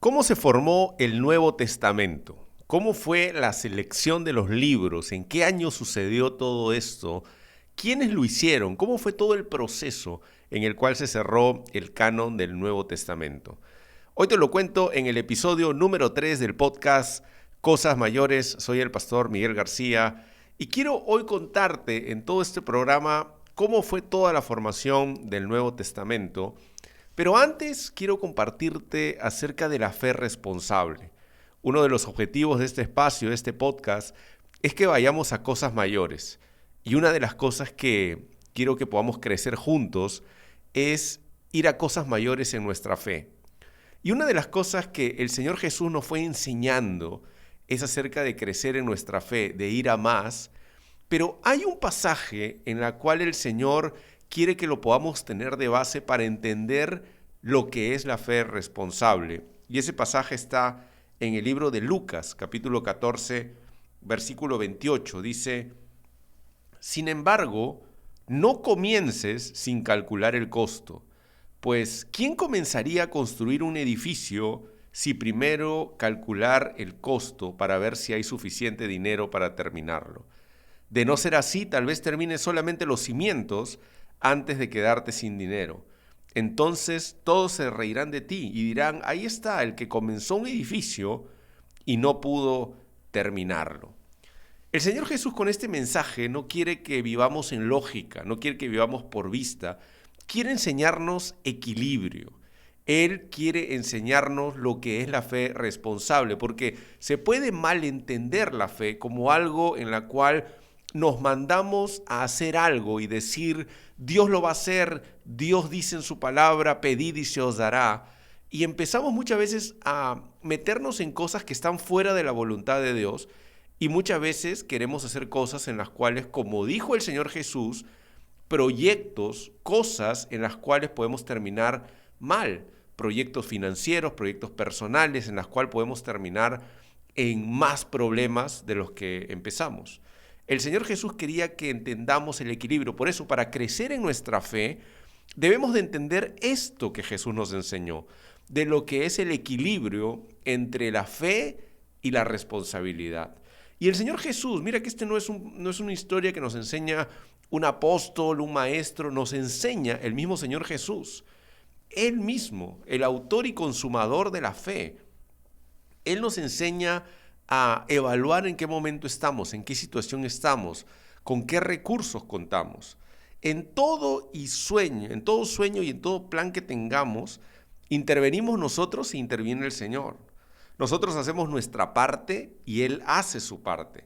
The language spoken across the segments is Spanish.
¿Cómo se formó el Nuevo Testamento? ¿Cómo fue la selección de los libros? ¿En qué año sucedió todo esto? ¿Quiénes lo hicieron? ¿Cómo fue todo el proceso en el cual se cerró el canon del Nuevo Testamento? Hoy te lo cuento en el episodio número 3 del podcast Cosas Mayores. Soy el pastor Miguel García y quiero hoy contarte en todo este programa cómo fue toda la formación del Nuevo Testamento. Pero antes quiero compartirte acerca de la fe responsable. Uno de los objetivos de este espacio, de este podcast, es que vayamos a cosas mayores. Y una de las cosas que quiero que podamos crecer juntos es ir a cosas mayores en nuestra fe. Y una de las cosas que el Señor Jesús nos fue enseñando es acerca de crecer en nuestra fe, de ir a más. Pero hay un pasaje en el cual el Señor quiere que lo podamos tener de base para entender lo que es la fe responsable. Y ese pasaje está en el libro de Lucas, capítulo 14, versículo 28. Dice: sin embargo, no comiences sin calcular el costo, pues ¿quién comenzaría a construir un edificio si primero calcular el costo para ver si hay suficiente dinero para terminarlo? De no ser así, tal vez termines solamente los cimientos antes de quedarte sin dinero. Entonces todos se reirán de ti y dirán: ahí está el que comenzó un edificio y no pudo terminarlo. El Señor Jesús con este mensaje no quiere que vivamos en lógica, no quiere que vivamos por vista, quiere enseñarnos equilibrio. Él quiere enseñarnos lo que es la fe responsable, porque se puede malentender la fe como algo en la cual nos mandamos a hacer algo y decir: Dios lo va a hacer, Dios dice en su palabra, pedid y se os dará. Y empezamos muchas veces a meternos en cosas que están fuera de la voluntad de Dios, y muchas veces queremos hacer cosas en las cuales, como dijo el Señor Jesús, proyectos, cosas en las cuales podemos terminar mal, proyectos financieros, proyectos personales en las cuales podemos terminar en más problemas de los que empezamos. El Señor Jesús quería que entendamos el equilibrio. Por eso, para crecer en nuestra fe, debemos de entender esto que Jesús nos enseñó, de lo que es el equilibrio entre la fe y la responsabilidad. Y el Señor Jesús, mira que no es una historia que nos enseña un apóstol, un maestro, nos enseña el mismo Señor Jesús. Él mismo, el autor y consumador de la fe. Él nos enseña a evaluar en qué momento estamos, en qué situación estamos, con qué recursos contamos. En todo sueño y en todo plan que tengamos, intervenimos nosotros e interviene el Señor. Nosotros hacemos nuestra parte y Él hace su parte.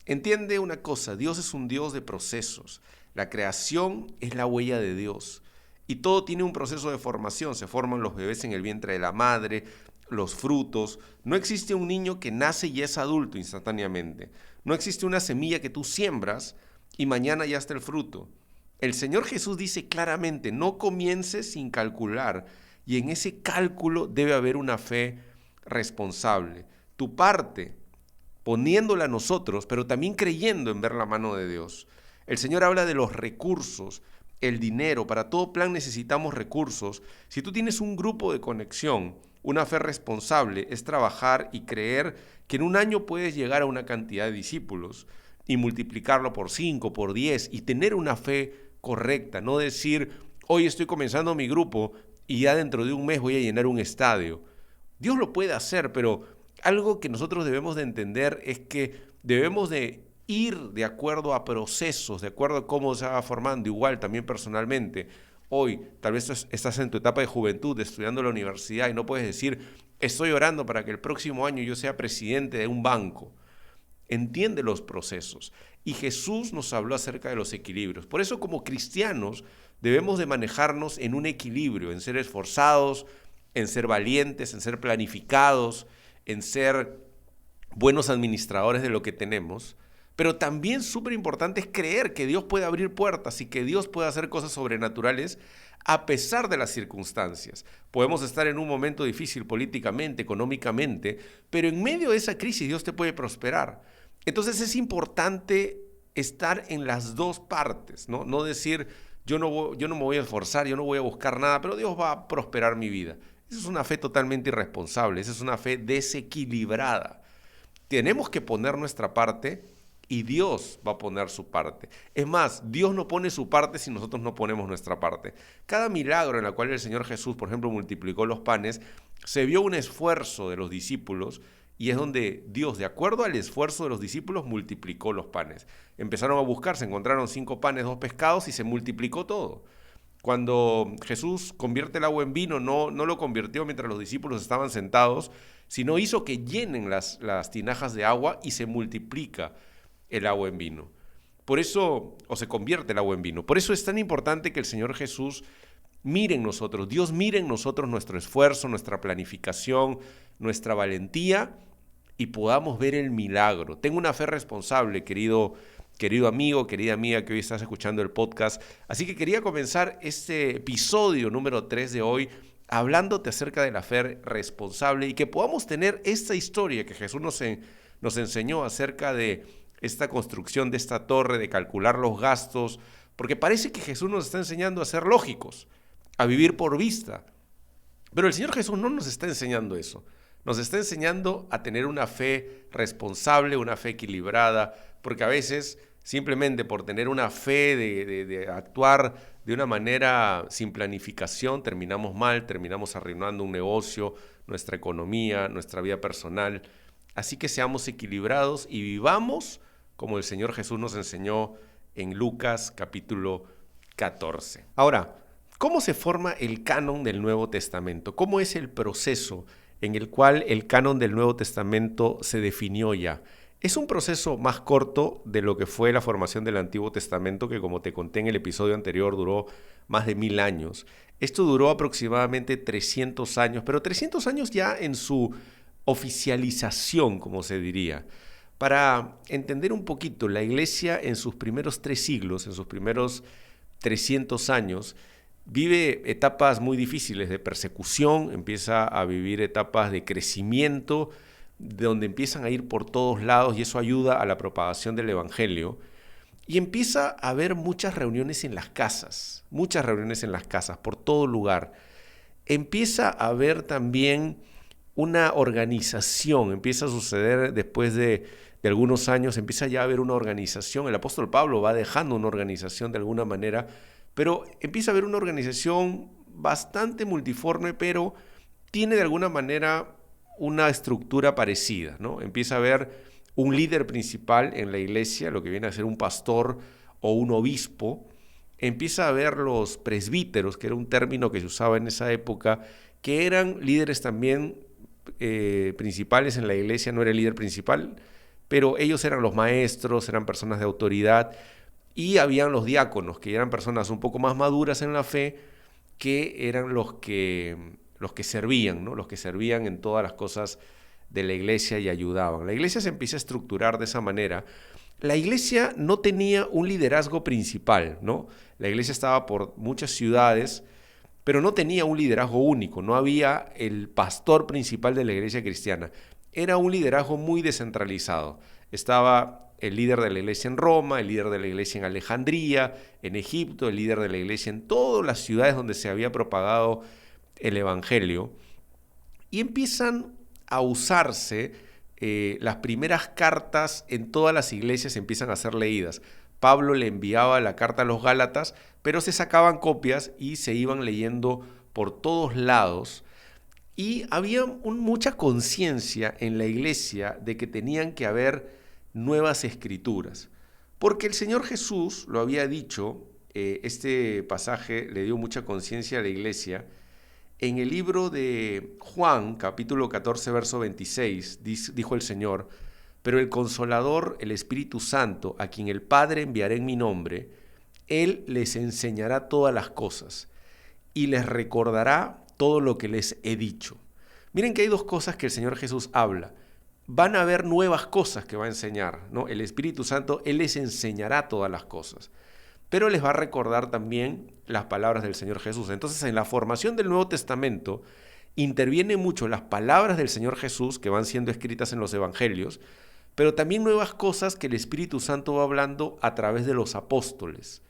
Entiende una cosa: Dios es un Dios de procesos. La creación es la huella de Dios. Y todo tiene un proceso de formación. Se forman los bebés en el vientre de la madre, los frutos. No existe un niño que nace y es adulto instantáneamente. No existe una semilla que tú siembras y mañana ya está el fruto. El Señor Jesús dice claramente: no comiences sin calcular. Y en ese cálculo debe haber una fe responsable. Tu parte, poniéndola a nosotros, pero también creyendo en ver la mano de Dios. El Señor habla de los recursos, el dinero. Para todo plan necesitamos recursos. Si tú tienes un grupo de conexión, una fe responsable es trabajar y creer que en un año puedes llegar a una cantidad de discípulos y multiplicarlo por 5, por 10 y tener una fe correcta. No decir: hoy estoy comenzando mi grupo y ya dentro de un mes voy a llenar un estadio. Dios lo puede hacer, pero algo que nosotros debemos de entender es que debemos de ir de acuerdo a procesos, de acuerdo a cómo se va formando. Igual también personalmente, hoy tal vez estás en tu etapa de juventud estudiando en la universidad y no puedes decir: estoy orando para que el próximo año yo sea presidente de un banco. Entiende los procesos. Y Jesús nos habló acerca de los equilibrios. Por eso, como cristianos, debemos de manejarnos en un equilibrio, en ser esforzados, en ser valientes, en ser planificados, en ser buenos administradores de lo que tenemos. Pero también súper importante es creer que Dios puede abrir puertas y que Dios puede hacer cosas sobrenaturales a pesar de las circunstancias. Podemos estar en un momento difícil políticamente, económicamente, pero en medio de esa crisis Dios te puede prosperar. Entonces es importante estar en las dos partes, ¿no? No decir: yo no me voy a esforzar, yo no voy a buscar nada, pero Dios va a prosperar mi vida. Esa es una fe totalmente irresponsable, esa es una fe desequilibrada. Tenemos que poner nuestra parte y Dios va a poner su parte. Es más, Dios no pone su parte si nosotros no ponemos nuestra parte. Cada milagro en el cual el Señor Jesús, por ejemplo, multiplicó los panes, se vio un esfuerzo de los discípulos y es donde Dios, de acuerdo al esfuerzo de los discípulos, multiplicó los panes. Empezaron a buscar, se encontraron 5 panes, 2 pescados y se multiplicó todo. Cuando Jesús convierte el agua en vino, no lo convirtió mientras los discípulos estaban sentados, sino hizo que llenen las tinajas de agua y se multiplica el agua en vino. Por eso, o se convierte el agua en vino. Por eso es tan importante que el Señor Jesús mire en nosotros, Dios mire en nosotros nuestro esfuerzo, nuestra planificación, nuestra valentía y podamos ver el milagro. Tengo una fe responsable, querido amigo, querida amiga que hoy estás escuchando el podcast. Así que quería comenzar este episodio número 3 de hoy hablándote acerca de la fe responsable y que podamos tener esta historia que Jesús nos enseñó acerca de esta construcción de esta torre, de calcular los gastos, porque parece que Jesús nos está enseñando a ser lógicos, a vivir por vista. Pero el Señor Jesús no nos está enseñando eso. Nos está enseñando a tener una fe responsable, una fe equilibrada, porque a veces simplemente por tener una fe de actuar de una manera sin planificación, terminamos mal, terminamos arruinando un negocio, nuestra economía, nuestra vida personal. Así que seamos equilibrados y vivamos como el Señor Jesús nos enseñó en Lucas capítulo 14. Ahora, ¿cómo se forma el canon del Nuevo Testamento? ¿Cómo es el proceso en el cual el canon del Nuevo Testamento se definió ya? Es un proceso más corto de lo que fue la formación del Antiguo Testamento, que como te conté en el episodio anterior, duró más de 1000 años. Esto duró aproximadamente 300 años, pero 300 años ya en su oficialización, como se diría. Para entender un poquito, la Iglesia en sus primeros 3 siglos, en sus primeros 300 años, vive etapas muy difíciles de persecución, empieza a vivir etapas de crecimiento, donde empiezan a ir por todos lados y eso ayuda a la propagación del Evangelio. Y empieza a haber muchas reuniones en las casas, por todo lugar. Empieza a haber también una organización, empieza a suceder después de algunos años, empieza ya a haber una organización. El apóstol Pablo va dejando una organización de alguna manera, pero empieza a haber una organización bastante multiforme, pero tiene de alguna manera una estructura parecida, ¿no? Empieza a haber un líder principal en la iglesia, lo que viene a ser un pastor o un obispo. Empieza a haber los presbíteros, que era un término que se usaba en esa época, que eran líderes también principales en la iglesia. No era el líder principal, pero ellos eran los maestros, eran personas de autoridad. Y habían los diáconos, que eran personas un poco más maduras en la fe, que eran los que servían, ¿no? Los que servían en todas las cosas de la iglesia y ayudaban. La iglesia se empieza a estructurar de esa manera. La iglesia no tenía un liderazgo principal, ¿no? La iglesia estaba por muchas ciudades, pero no tenía un liderazgo único, no había el pastor principal de la iglesia cristiana. Era un liderazgo muy descentralizado. Estaba el líder de la iglesia en Roma, el líder de la iglesia en Alejandría, en Egipto, el líder de la iglesia en todas las ciudades donde se había propagado el Evangelio, y empiezan a usarse las primeras cartas en todas las iglesias, empiezan a ser leídas. Pablo le enviaba la carta a los Gálatas, pero se sacaban copias y se iban leyendo por todos lados, y había mucha conciencia en la iglesia de que tenían que haber nuevas escrituras, porque el Señor Jesús lo había dicho. Este pasaje le dio mucha conciencia a la iglesia. En el libro de Juan, capítulo 14, verso 26, dijo el Señor: pero el Consolador, el Espíritu Santo, a quien el Padre enviará en mi nombre, Él les enseñará todas las cosas y les recordará todo lo que les he dicho. Miren que hay 2 cosas que el Señor Jesús habla. Van a haber nuevas cosas que va a enseñar, ¿no? El Espíritu Santo, Él les enseñará todas las cosas, pero les va a recordar también las palabras del Señor Jesús. Entonces, en la formación del Nuevo Testamento intervienen mucho las palabras del Señor Jesús que van siendo escritas en los evangelios, pero también nuevas cosas que el Espíritu Santo va hablando a través de los apóstoles,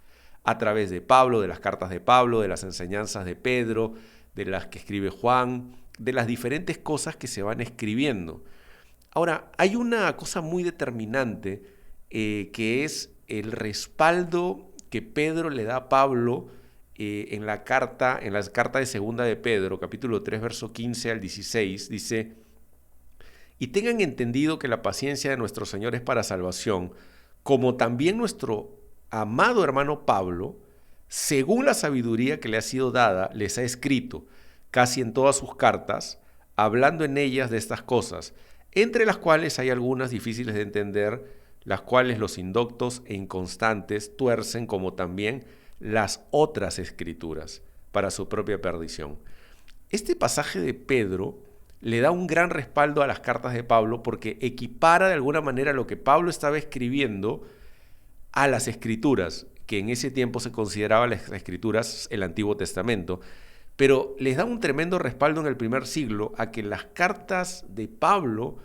a través de Pablo, de las cartas de Pablo, de las enseñanzas de Pedro, de las que escribe Juan, de las diferentes cosas que se van escribiendo. Ahora, hay una cosa muy determinante que es el respaldo que Pedro le da a Pablo en la carta de segunda de Pedro, capítulo 3, verso 15 al 16, dice: y tengan entendido que la paciencia de nuestro Señor es para salvación, como también nuestro amado hermano Pablo, según la sabiduría que le ha sido dada, les ha escrito, casi en todas sus cartas, hablando en ellas de estas cosas, entre las cuales hay algunas difíciles de entender, las cuales los indoctos e inconstantes tuercen, como también las otras escrituras, para su propia perdición. Este pasaje de Pedro le da un gran respaldo a las cartas de Pablo porque equipara de alguna manera lo que Pablo estaba escribiendo a las escrituras, que en ese tiempo se consideraban las escrituras el Antiguo Testamento, pero les da un tremendo respaldo en el primer siglo a que las cartas de Pablo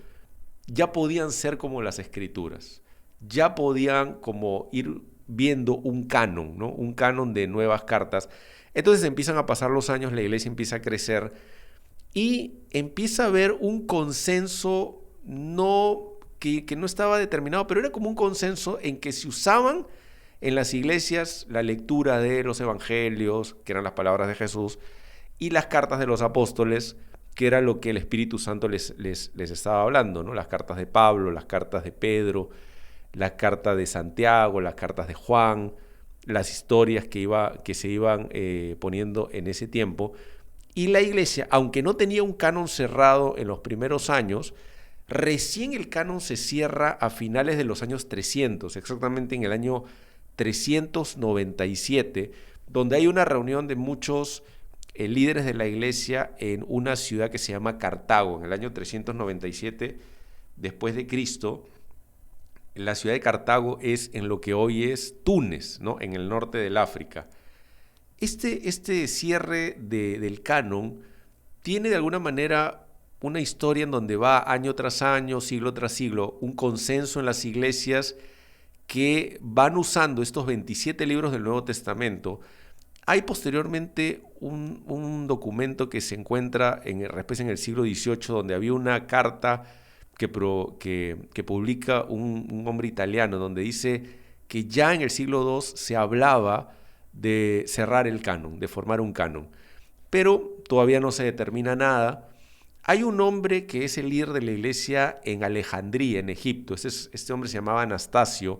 ya podían ser como las escrituras, ya podían como ir viendo un canon, ¿no? Un canon de nuevas cartas. Entonces empiezan a pasar los años, la iglesia empieza a crecer y empieza a haber un consenso que no estaba determinado, pero era como un consenso en que se usaban en las iglesias la lectura de los evangelios, que eran las palabras de Jesús, y las cartas de los apóstoles, que era lo que el Espíritu Santo les estaba hablando, ¿no? Las cartas de Pablo, las cartas de Pedro, las cartas de Santiago, las cartas de Juan, las historias que se iban poniendo en ese tiempo. Y la iglesia, aunque no tenía un canon cerrado en los primeros años, recién el canon se cierra a finales de los años 300, exactamente en el año 397, donde hay una reunión de muchos líderes de la iglesia en una ciudad que se llama Cartago, en el año 397 después de Cristo. La ciudad de Cartago es en lo que hoy es Túnez, ¿no? En el norte del África. Este cierre del canon tiene de alguna manera una historia en donde va año tras año, siglo tras siglo, un consenso en las iglesias que van usando estos 27 libros del Nuevo Testamento. Hay posteriormente un documento que se encuentra en el siglo XVIII, donde había una carta que publica un hombre italiano, donde dice que ya en el siglo II se hablaba de cerrar el canon, de formar un canon, pero todavía no se determina nada. Hay un hombre que es el líder de la iglesia en Alejandría, en Egipto. Este hombre se llamaba Anastasio,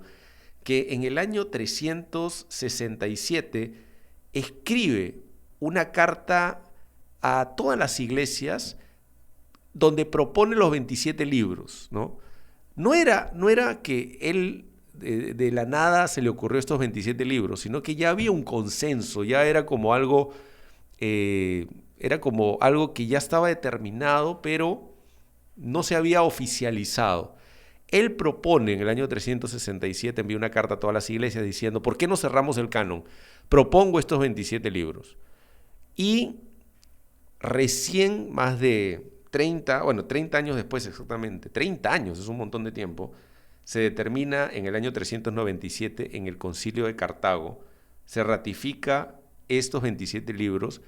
que en el año 367 escribe una carta a todas las iglesias donde propone los 27 libros, ¿no? No era que él de la nada se le ocurrió estos 27 libros, sino que ya había un consenso, ya era como algo que ya estaba determinado, pero no se había oficializado. Él propone en el año 367, envía una carta a todas las iglesias diciendo: ¿por qué no cerramos el canon? Propongo estos 27 libros. Y recién más de 30 años después exactamente, 30 años, es un montón de tiempo, se determina en el año 397 en el Concilio de Cartago, se ratifica estos 27 libros,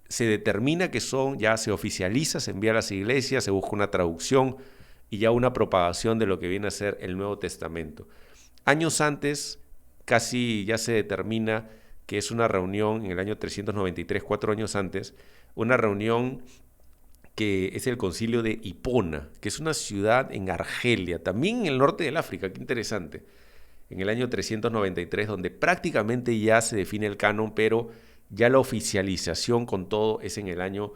se determina que ya se oficializa, se envía a las iglesias, se busca una traducción y ya una propagación de lo que viene a ser el Nuevo Testamento. Años antes, casi ya se determina que es una reunión en el año 393, 4 años antes, una reunión que es el concilio de Hipona, que es una ciudad en Argelia, también en el norte del África, qué interesante, en el año 393, donde prácticamente ya se define el canon, pero ya la oficialización con todo es en el año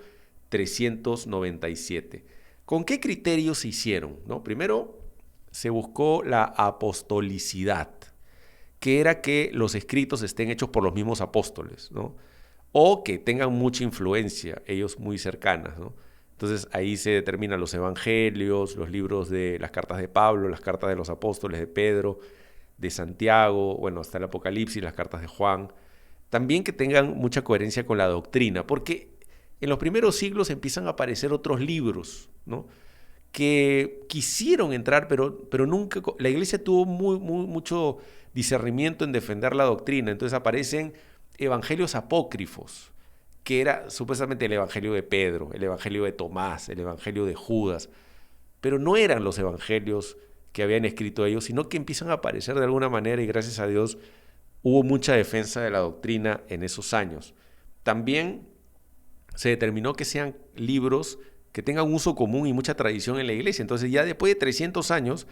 397. ¿Con qué criterios se hicieron? ¿No? Primero, se buscó la apostolicidad, que era que los escritos estén hechos por los mismos apóstoles, ¿no? O que tengan mucha influencia, ellos muy cercanas, ¿no? Entonces ahí se determinan los evangelios, los libros de las cartas de Pablo, las cartas de los apóstoles de Pedro, de Santiago, bueno, hasta el Apocalipsis, las cartas de Juan. También que tengan mucha coherencia con la doctrina, porque en los primeros siglos empiezan a aparecer otros libros, ¿no? Que quisieron entrar, pero nunca. La iglesia tuvo mucho discernimiento en defender la doctrina. Entonces aparecen evangelios apócrifos, que era supuestamente el Evangelio de Pedro, el Evangelio de Tomás, el Evangelio de Judas, pero no eran los evangelios que habían escrito ellos, sino que empiezan a aparecer de alguna manera y gracias a Dios hubo mucha defensa de la doctrina en esos años. También se determinó que sean libros que tengan uso común y mucha tradición en la iglesia. Entonces ya después de 300 años,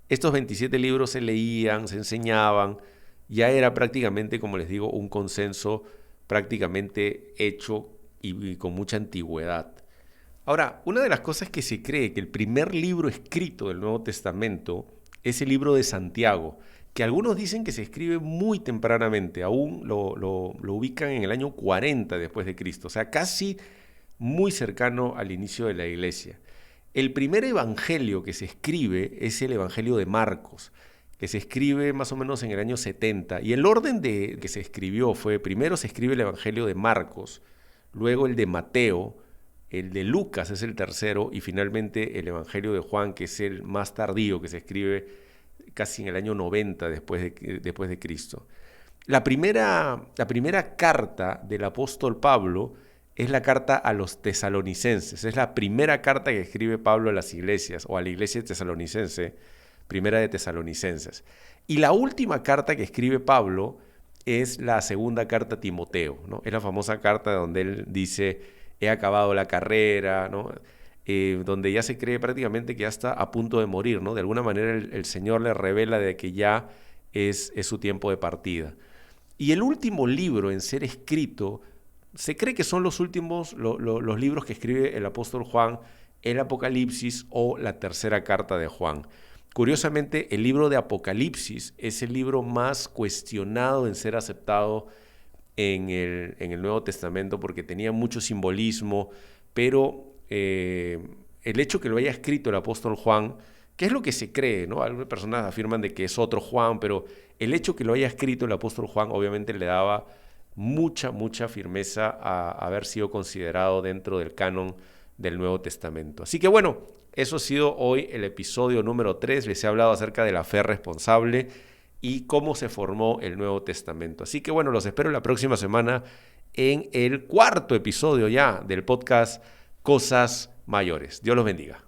estos 27 libros se leían, se enseñaban, ya era prácticamente, como les digo, un consenso prácticamente hecho y con mucha antigüedad. Ahora, una de las cosas que se cree que el primer libro escrito del Nuevo Testamento es el libro de Santiago, que algunos dicen que se escribe muy tempranamente, aún lo ubican en el año 40 después de Cristo, o sea, casi muy cercano al inicio de la iglesia. El primer evangelio que se escribe es el Evangelio de Marcos, que se escribe más o menos en el año 70, y el orden de que se escribió fue, primero se escribe el Evangelio de Marcos, luego el de Mateo, el de Lucas es el tercero, y finalmente el Evangelio de Juan, que es el más tardío, que se escribe casi en el año 90 después de Cristo. La primera carta del apóstol Pablo es la carta a los tesalonicenses. Es la primera carta que escribe Pablo a las iglesias, o a la iglesia tesalonicense, primera de Tesalonicenses. Y la última carta que escribe Pablo es la segunda carta a Timoteo, ¿no? Es la famosa carta donde él dice, he acabado la carrera, ¿no? Donde ya se cree prácticamente que ya está a punto de morir, ¿no? De alguna manera el Señor le revela de que ya es su tiempo de partida. Y el último libro en ser escrito, se cree que son los últimos, los libros que escribe el apóstol Juan, el Apocalipsis o la tercera carta de Juan. Curiosamente, el libro de Apocalipsis es el libro más cuestionado en ser aceptado en el Nuevo Testamento porque tenía mucho simbolismo, pero el hecho que lo haya escrito el apóstol Juan, que es lo que se cree, ¿no? Algunas personas afirman de que es otro Juan, pero el hecho que lo haya escrito el apóstol Juan obviamente le daba mucha firmeza a haber sido considerado dentro del canon del Nuevo Testamento. Así que bueno, eso ha sido hoy el episodio número 3. Les he hablado acerca de la fe responsable y cómo se formó el Nuevo Testamento. Así que bueno, los espero la próxima semana en el 4.º episodio ya del podcast Cosas Mayores. Dios los bendiga.